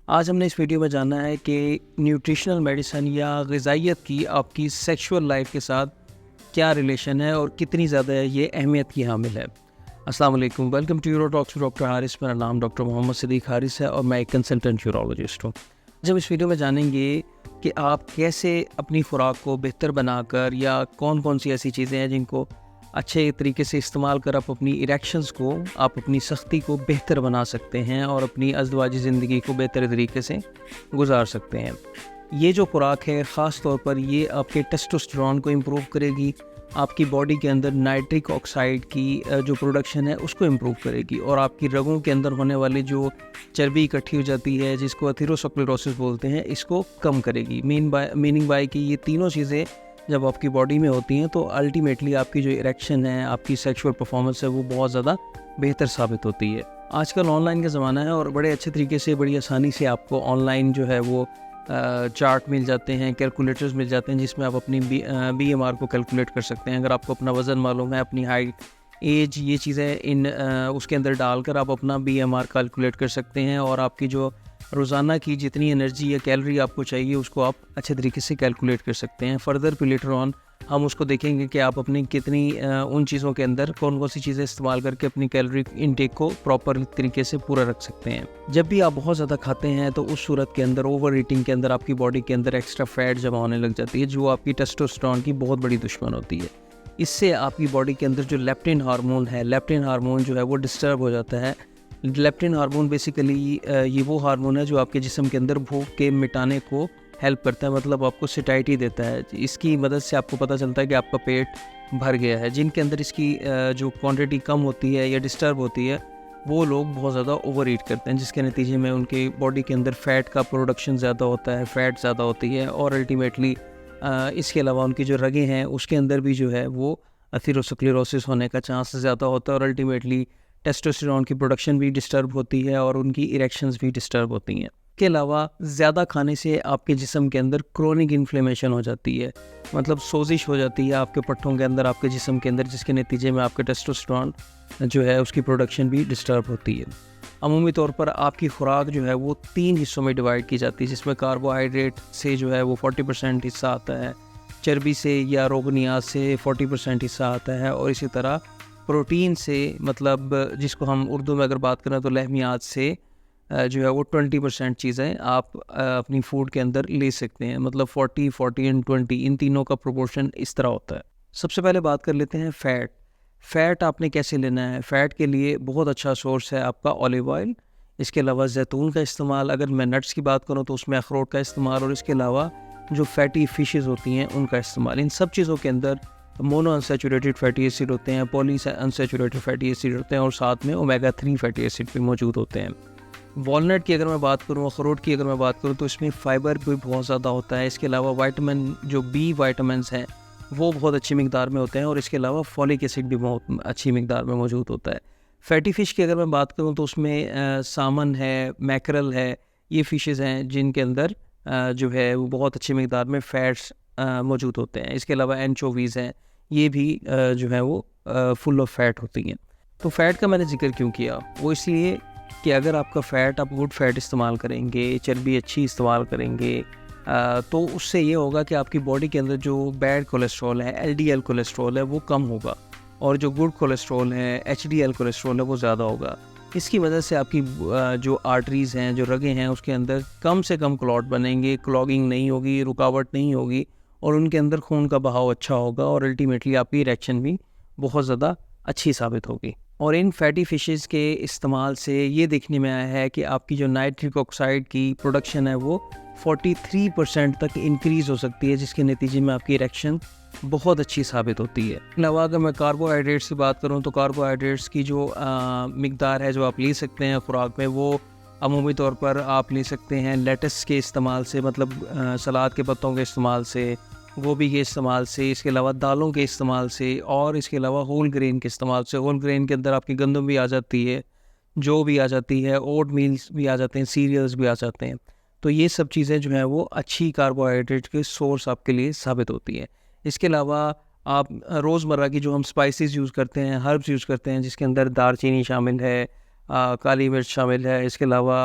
आज हमने इस वीडियो में जाना है कि न्यूट्रिशनल मेडिसिन या ग़िज़ाइयत की आपकी सेक्सुअल लाइफ के साथ क्या रिलेशन है और कितनी ज़्यादा ये अहमियत की हामिल है। अस्सलाम वालेकुम, welcome to euro talks with doctor Haris. मेरा नाम डॉक्टर मोहम्मद सिद्दीक हारिस है और मैं एक कंसल्टेंट यूरोलॉजिस्ट हूँ। जब इस वीडियो में जानेंगे कि आप कैसे अपनी खुराक को बेहतर बनाकर या कौन कौन सी ऐसी चीज़ें हैं जिनको अच्छे तरीके से इस्तेमाल कर आप अपनी इरेक्शंस को, आप अपनी सख्ती को बेहतर बना सकते हैं और अपनी अज़दवाजी ज़िंदगी को बेहतर तरीके से गुजार सकते हैं। ये जो खुराक है ख़ास तौर पर ये आपके टेस्टोस्टेरोन को इम्प्रूव करेगी, आपकी बॉडी के अंदर नाइट्रिक ऑक्साइड की जो प्रोडक्शन है उसको इम्प्रूव करेगी और आपकी रगों के अंदर होने वाली जो चर्बी इकट्ठी हो जाती है जिसको एथेरोस्क्लेरोसिस बोलते हैं, इसको कम करेगी। मीनिंग बाय कि ये तीनों चीज़ें जब आपकी बॉडी में होती हैं तो अल्टीमेटली आपकी जो इरेक्शन है, आपकी सेक्सुअल परफॉर्मेंस है, वो बहुत ज़्यादा बेहतर साबित होती है। आजकल ऑनलाइन का ज़माना है और बड़े अच्छे तरीके से, बड़ी आसानी से आपको ऑनलाइन जो है वो चार्ट मिल जाते हैं, कैलकुलेटर्स मिल जाते हैं जिसमें आप अपनी BMR को कैलकुलेट कर सकते हैं। अगर आपको अपना वज़न मालूम है, अपनी हाइट, एज, ये चीज़ें उसके अंदर डालकर आप अपना BMR कैलकुलेट कर सकते हैं और आपकी जो रोज़ाना की जितनी एनर्जी या कैलोरी आपको चाहिए उसको आप अच्छे तरीके से कैलकुलेट कर सकते हैं। फर्दर फिर लेटर ऑन हम उसको देखेंगे कि आप अपनी कितनी उन चीज़ों के अंदर कौन कौन सी चीज़ें इस्तेमाल करके अपनी कैलोरी इनटेक को प्रॉपर तरीके से पूरा रख सकते हैं। जब भी आप बहुत ज़्यादा खाते हैं तो उस सूरत के अंदर, ओवर ईटिंग के अंदर, आपकी बॉडी के अंदर एक्स्ट्रा फैट जमा होने लग जाती है जो आपकी टेस्टोस्टेरोन की बहुत बड़ी दुश्मन होती है। इससे आपकी बॉडी के अंदर जो लेप्टिन हार्मोन है, लेप्टिन हार्मोन जो है वो डिस्टर्ब हो जाता है। लेप्टिन हार्मोन बेसिकली ये वो हार्मोन है जो आपके जिस्म के अंदर भूख के मिटाने को हेल्प करता है, मतलब आपको सैटिस्फैक्शन देता है। इसकी मदद से आपको पता चलता है कि आपका पेट भर गया है। जिनके अंदर इसकी जो क्वांटिटी कम होती है या डिस्टर्ब होती है वो लोग बहुत ज़्यादा ओवर ईट करते हैं, जिसके नतीजे में उनकी बॉडी के अंदर फ़ैट का प्रोडक्शन ज़्यादा होता है, फ़ैट ज़्यादा होती है और अल्टीमेटली इसके अलावा उनकी जो रगें हैं उसके अंदर भी जो है वो एथेरोस्क्लेरोसिस होने का चांस ज़्यादा होता है और अल्टीमेटली टेस्टोस्टेरोन की प्रोडक्शन भी डिस्टर्ब होती है और उनकी इरेक्शंस भी डिस्टर्ब होती हैं। इसके अलावा ज़्यादा खाने से आपके जिस्म के अंदर क्रोनिक इन्फ्लेमेशन हो जाती है, मतलब सोजिश हो जाती है आपके पट्टों के अंदर, आपके जिस्म के अंदर, जिसके नतीजे में आपके टेस्टोस्टेरोन जो है उसकी प्रोडक्शन भी डिस्टर्ब होती है। अमूमी तौर पर आपकी खुराक जो है वो 3 हिस्सों में डिवाइड की जाती है, जिसमें कार्बोहाइड्रेट से जो है वो 40% हिस्सा आता है, चर्बी से या रोगनियात से 40% हिस्सा आता है और इसी तरह प्रोटीन से, मतलब जिसको हम उर्दू में अगर बात करें तो लहमियात से जो है वो 20% चीज़ें आप अपनी फूड के अंदर ले सकते हैं। मतलब 40, 40 एंड 20 इन तीनों का प्रोपोर्शन इस तरह होता है। सबसे पहले बात कर लेते हैं फ़ैट। फ़ैट आपने कैसे लेना है? फ़ैट के लिए बहुत अच्छा सोर्स है आपका ऑलिव ऑयल। इसके अलावा जैतून का इस्तेमाल, अगर मैं नट्स की बात करूँ तो उसमें अखरोट का इस्तेमाल और इसके अलावा जो फैटी फ़िशेज़ होती हैं उनका इस्तेमाल। इन सब चीज़ों के अंदर मोनो अनसैचुरेटेड फैटी एसिड होते हैं, पॉली अनसैचुरेटेड फैटी एसिड होते हैं और साथ में ओमेगा 3 फैटी एसिड भी मौजूद होते हैं। वॉलनट की अगर मैं बात करूँ, अखरोट की अगर मैं बात करूँ तो इसमें फ़ाइबर भी बहुत ज़्यादा होता है। इसके अलावा विटामिन, जो B विटामिन्स हैं वो बहुत अच्छी मिकदार में होते हैं और इसके अलावा फॉलिक एसिड भी बहुत अच्छी मिकदार में मौजूद होता है। फैटी फ़िश की अगर मैं बात करूँ तो उसमें सामन है, मैकरल है, ये फ़िशेज़ हैं जिनके अंदर जो है वो बहुत अच्छी मिकदार में फ़ैट्स मौजूद होते हैं। इसके अलावा एंचोवीज़ हैं, ये भी जो है वो फुल ऑफ फैट होती हैं। तो फ़ैट का मैंने ज़िक्र क्यों किया? वो इसलिए कि अगर आपका फ़ैट, आप गुड फ़ैट इस्तेमाल करेंगे, चर्बी अच्छी इस्तेमाल करेंगे तो उससे ये होगा कि आपकी बॉडी के अंदर जो बैड कोलेस्ट्रॉल है, LDL कोलेस्ट्रॉल है, वो कम होगा और जो गुड कोलेस्ट्रॉल है, HDL कोलेस्ट्रॉल है, वो ज़्यादा होगा। इसकी वजह से आपकी जो आर्टरीज़ हैं, जो रगें हैं, उसके अंदर कम से कम क्लॉट बनेंगे, क्लॉगिंग नहीं होगी, रुकावट नहीं होगी और उनके अंदर खून का बहाव अच्छा होगा और अल्टीमेटली आपकी इरेक्शन भी बहुत ज़्यादा अच्छी साबित होगी। और इन फैटी फ़िशेज़ के इस्तेमाल से ये देखने में आया है कि आपकी जो नाइट्रिक ऑक्साइड की प्रोडक्शन है वो 43% तक इंक्रीज़ हो सकती है, जिसके नतीजे में आपकी इरेक्शन बहुत अच्छी साबित होती है। अलावा अगर मैं कार्बोहाइड्रेट्स की बात करूँ तो कार्बोहाइड्रेट्स की जो मिकदार है जो आप ले सकते हैं खुराक में, वो अमूमी तौर पर आप ले सकते हैं लेटस के इस्तेमाल से, मतलब सलाद के पत्तों के इस्तेमाल से, गोभी के इस्तेमाल से, इसके अलावा दालों के इस्तेमाल से और इसके अलावा होल ग्रेन के इस्तेमाल से। होल ग्रेन के अंदर आपकी गंदम भी आ जाती है, जो भी आ जाती है, ओट मील्स भी आ जाते हैं, सीरियल्स भी आ जाते हैं। तो ये सब चीज़ें जो हैं वो अच्छी कार्बोहाइड्रेट के सोर्स आपके लिए साबित होती है। इसके अलावा आप रोज़मर्रा की जो हम स्पाइसेस यूज़ करते हैं, हर्ब्स यूज़ करते हैं, जिसके अंदर दालचीनी शामिल है, काली मिर्च शामिल है, इसके अलावा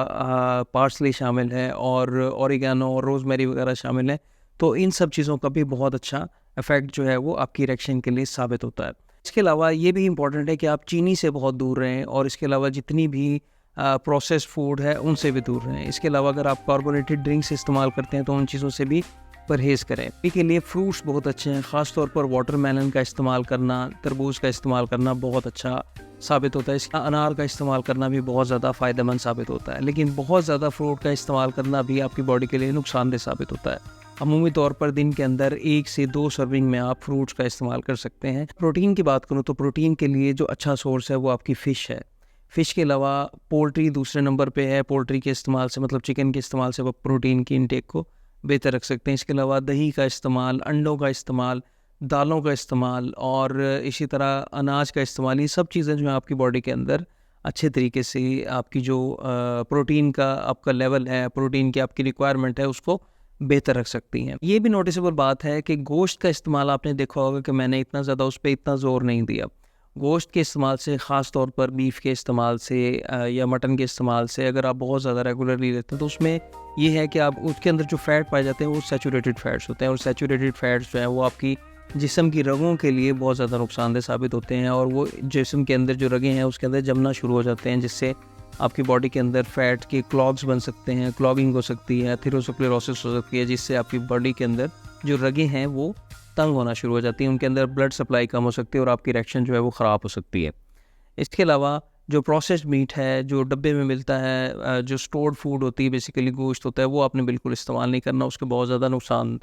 पार्सले शामिल है और ओरिगेनो और रोज़मेरी वगैरह शामिल है। तो इन सब चीज़ों का भी बहुत अच्छा इफ़ेक्ट जो है वो आपकी इरेक्शन के लिए साबित होता है। इसके अलावा ये भी इम्पॉर्टेंट है कि आप चीनी से बहुत दूर रहें और इसके अलावा जितनी भी प्रोसेस्ड फूड है उनसे भी दूर रहें। इसके अलावा अगर आप कार्बोनेटेड ड्रिंक्स इस्तेमाल करते हैं तो उन चीज़ों से भी परहेज़ करें। के लिए फ्रूट्स बहुत अच्छे हैं, ख़ास तौर पर वाटरमेलन का इस्तेमाल करना, तरबूज का इस्तेमाल करना बहुत अच्छा साबित होता है। इसका अनार का इस्तेमाल करना भी बहुत ज़्यादा फ़ायदेमंद साबित होता है। लेकिन बहुत ज़्यादा फ्रूट का इस्तेमाल करना भी आपकी बॉडी के लिए नुकसानदेह साबित होता है। अमूमी तौर पर दिन के अंदर 1 से 2 सर्विंग में आप फ्रूट्स का इस्तेमाल कर सकते हैं। प्रोटीन की बात करूँ तो प्रोटीन के लिए जो अच्छा सोर्स है वो आपकी फ़िश है। फ़िश के अलावा पोल्ट्री दूसरे नंबर पे है। पोल्ट्री के इस्तेमाल से मतलब चिकन के इस्तेमाल से आप प्रोटीन की इनटेक को बेहतर रख सकते हैं। इसके अलावा दही का इस्तेमाल, अंडों का इस्तेमाल, दालों का इस्तेमाल और इसी तरह अनाज का इस्तेमाल, ये सब चीज़ें जो हैं आपकी बॉडी के अंदर अच्छे तरीके से आपकी जो प्रोटीन का आपका लेवल है, प्रोटीन की आपकी रिक्वायरमेंट है, उसको बेहतर रख सकती हैं। ये भी नोटिसेबल बात है कि गोश्त का इस्तेमाल आपने देखा होगा कि मैंने इतना ज़्यादा उस पे इतना ज़ोर नहीं दिया। गोश्त के इस्तेमाल से, ख़ास तौर पर बीफ के इस्तेमाल से या मटन के इस्तेमाल से अगर आप बहुत ज़्यादा रेगुलरली लेते हैं तो उसमें ये है कि आप उसके अंदर जो फ़ैट पाए जाते हैं वो सैचुरेटेड फ़ैट्स होते हैं और सैचुरेटेड फ़ैट्स जो हैं वो आपकी जिस्म की रगों के लिए बहुत ज़्यादा नुकसानदेह साबित होते हैं और वो जिस्म के अंदर जो रगें हैं उसके अंदर जमना शुरू हो जाते हैं, जिससे आपकी बॉडी के अंदर फ़ैट के क्लॉग्स बन सकते हैं, क्लॉगिंग हो सकती है, एथेरोस्क्लेरोसिस हो सकती है, जिससे आपकी बॉडी के अंदर जो रगें हैं वो तंग होना शुरू हो जाती हैं, उनके अंदर ब्लड सप्लाई कम हो सकती है और आपकी इरेक्शन जो है वो ख़राब हो सकती है। इसके अलावा जो प्रोसेस्ड मीट है, जो डब्बे में मिलता है, जो स्टोर्ड फूड होती है, बेसिकली गोश्त होता है, वो आपने बिल्कुल इस्तेमाल नहीं करना, उसके बहुत ज़्यादा नुकसान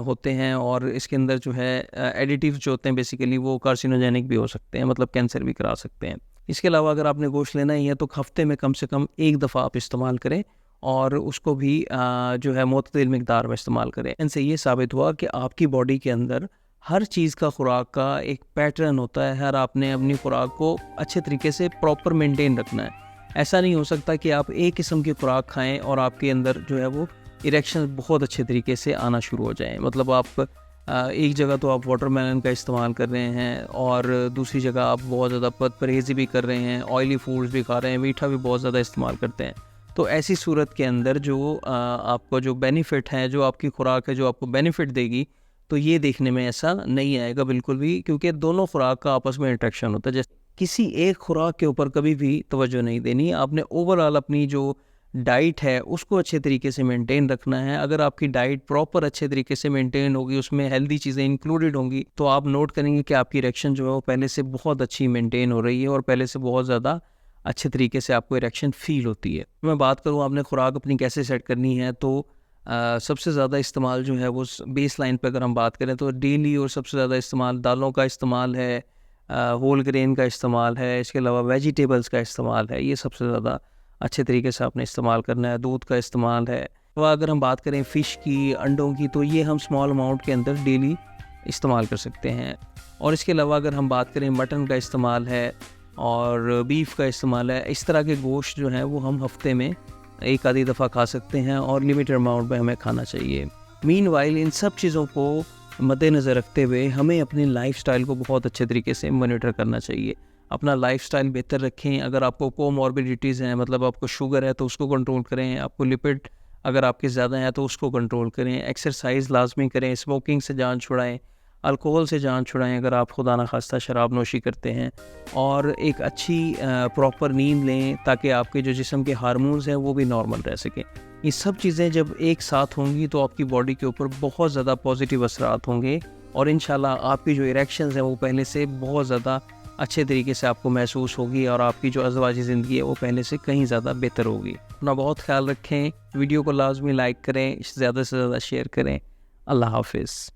होते हैं और इसके अंदर जो है एडिटिव्स जो होते हैं बेसिकली वो कार्सिनोजेनिक भी हो सकते हैं, मतलब कैंसर भी करा सकते हैं। इसके अलावा अगर आपने गोश्त लेना ही है तो हफ्ते में कम से कम 1 दफ़ा आप इस्तेमाल करें और उसको भी जो है मुतदल मिकदार में इस्तेमाल करें। इनसे ये साबित हुआ कि आपकी बॉडी के अंदर हर चीज़ का खुराक का एक पैटर्न होता है, हर आपने अपनी खुराक को अच्छे तरीके से प्रॉपर मेंटेन रखना है। ऐसा नहीं हो सकता कि आप एक किस्म की खुराक खाएं और आपके अंदर जो है वो इरेक्शन बहुत अच्छे तरीके से आना शुरू हो जाएं। मतलब आप एक जगह तो आप वाटरमेलन का इस्तेमाल कर रहे हैं और दूसरी जगह आप बहुत ज़्यादा परहेज़ी भी कर रहे हैं, ऑयली फूड्स भी खा रहे हैं, मीठा भी बहुत ज़्यादा इस्तेमाल करते हैं। तो ऐसी सूरत के अंदर जो आपको जो बेनिफिट है, जो आपकी खुराक है, जो आपको बेनिफिट देगी, तो ये देखने में ऐसा नहीं आएगा बिल्कुल भी, क्योंकि दोनों खुराक का आपस में इंटरेक्शन होता है। जैसे किसी एक खुराक के ऊपर कभी भी तवज्जो नहीं देनी, आपने ओवरऑल अपनी जो डाइट है उसको अच्छे तरीके से मेंटेन रखना है। अगर आपकी डाइट प्रॉपर अच्छे तरीके से मेंटेन होगी, उसमें हेल्दी चीज़ें इंक्लूडेड होंगी, तो आप नोट करेंगे कि आपकी इरेक्शन जो है वो पहले से बहुत अच्छी मेंटेन हो रही है और पहले से बहुत ज़्यादा अच्छे तरीके से आपको इरेक्शन फील होती है। मैं बात करूँ आपने खुराक अपनी कैसे सेट करनी है, तो सबसे ज़्यादा इस्तेमाल जो है वो बेस लाइन पर अगर हम बात करें तो डेली और सबसे ज़्यादा इस्तेमाल दालों का इस्तेमाल है, होल ग्रेन का इस्तेमाल है, इसके अलावा वेजिटेबल्स का इस्तेमाल है, ये सबसे ज़्यादा अच्छे तरीके से आपने इस्तेमाल करना है। दूध का इस्तेमाल है। तो अगर हम बात करें फ़िश की, अंडों की, तो ये हम स्मॉल अमाउंट के अंदर डेली इस्तेमाल कर सकते हैं। और इसके अलावा अगर हम बात करें मटन का इस्तेमाल है और बीफ का इस्तेमाल है, इस तरह के गोश्त जो हैं वो हम हफ्ते में एक आधी दफ़ा खा सकते हैं और लिमिटेड अमाउंट में हमें खाना चाहिए। मीनवाइल इन सब चीज़ों को मद्देनज़र रखते हुए हमें अपनी लाइफ़स्टाइल को बहुत अच्छे तरीके से मॉनिटर करना चाहिए। अपना लाइफ़स्टाइल बेहतर रखें। अगर आपको कोमॉर्बिडिटीज़ हैं, मतलब आपको शुगर है तो उसको कंट्रोल करें, आपको लिपिड अगर आपके ज़्यादा हैं तो उसको कंट्रोल करें, एक्सरसाइज लाजमी करें, स्मोकिंग से जान छुड़ाएँ, अल्कोहल से जान छुड़ाएँ अगर आप खुदा न खास्ता शराब नोशी करते हैं, और एक अच्छी प्रॉपर नींद लें ताकि आपके जो जिस्म के हार्मोन्स हैं वो भी नॉर्मल रह सकें। ये सब चीज़ें जब एक साथ होंगी तो आपकी बॉडी के ऊपर बहुत ज़्यादा पॉजिटिव असरात होंगे और इंशाल्लाह आपकी जो इरेक्शंस हैं वो पहले से बहुत ज़्यादा अच्छे तरीके से आपको महसूस होगी और आपकी जो अज़वाजी ज़िंदगी है वो पहले से कहीं ज़्यादा बेहतर होगी। अपना बहुत ख्याल रखें। वीडियो को लाजमी लाइक करें, ज़्यादा से ज़्यादा शेयर करें। अल्लाह हाफिज़।